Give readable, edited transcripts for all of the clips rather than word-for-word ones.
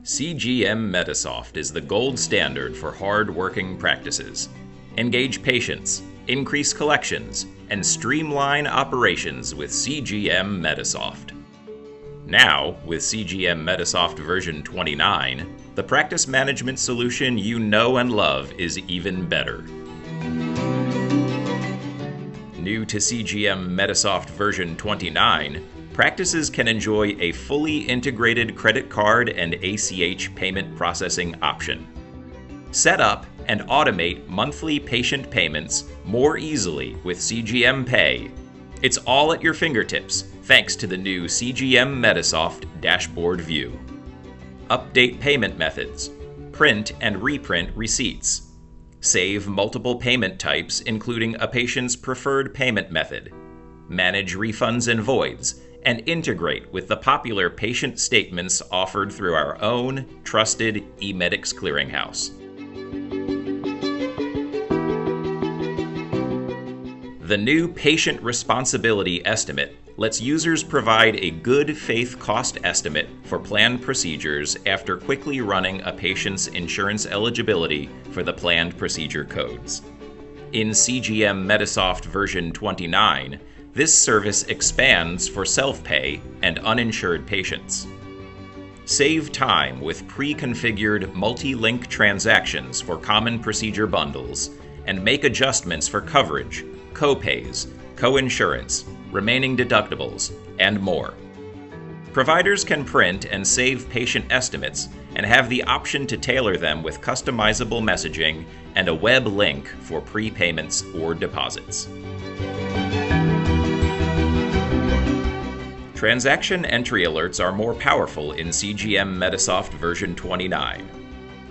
CGM MEDISOFT is the gold standard for hard-working practices. Engage patients, increase collections, and streamline operations with CGM MEDISOFT. Now, with CGM MEDISOFT version 29, the practice management solution you know and love is even better. New to CGM MEDISOFT version 29, practices can enjoy a fully integrated credit card and ACH payment processing option. Set up and automate monthly patient payments more easily with CGM Pay. It's all at your fingertips thanks to the new CGM MEDISOFT dashboard view. Update payment methods, print and reprint receipts, save multiple payment types including a patient's preferred payment method, manage refunds and voids, and integrate with the popular patient statements offered through our own trusted eMedix clearinghouse. The new Patient Responsibility Estimate lets users provide a good faith cost estimate for planned procedures after quickly running a patient's insurance eligibility for the planned procedure codes. In CGM MEDISOFT version 29, this service expands for self-pay and uninsured patients. Save time with pre-configured multi-link transactions for common procedure bundles and make adjustments for coverage, co-pays, co-insurance, remaining deductibles, and more. Providers can print and save patient estimates and have the option to tailor them with customizable messaging and a web link for prepayments or deposits. Transaction entry alerts are more powerful in CGM MEDISOFT version 29.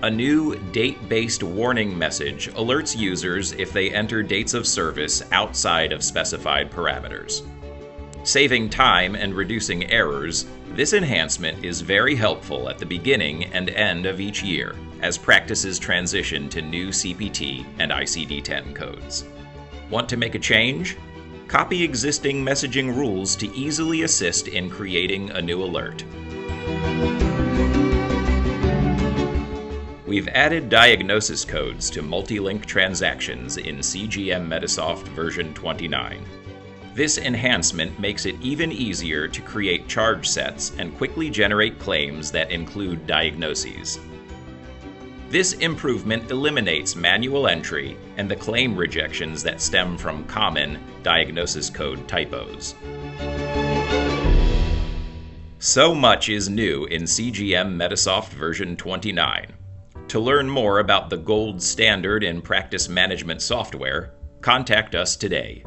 A new date-based warning message alerts users if they enter dates of service outside of specified parameters. Saving time and reducing errors, this enhancement is very helpful at the beginning and end of each year as practices transition to new CPT and ICD-10 codes. Want to make a change? Copy existing messaging rules to easily assist in creating a new alert. We've added diagnosis codes to multi-link transactions in CGM MEDISOFT version 29. This enhancement makes it even easier to create charge sets and quickly generate claims that include diagnoses. This improvement eliminates manual entry and the claim rejections that stem from common diagnosis code typos. So much is new in CGM MEDISOFT version 29. To learn more about the gold standard in practice management software, contact us today.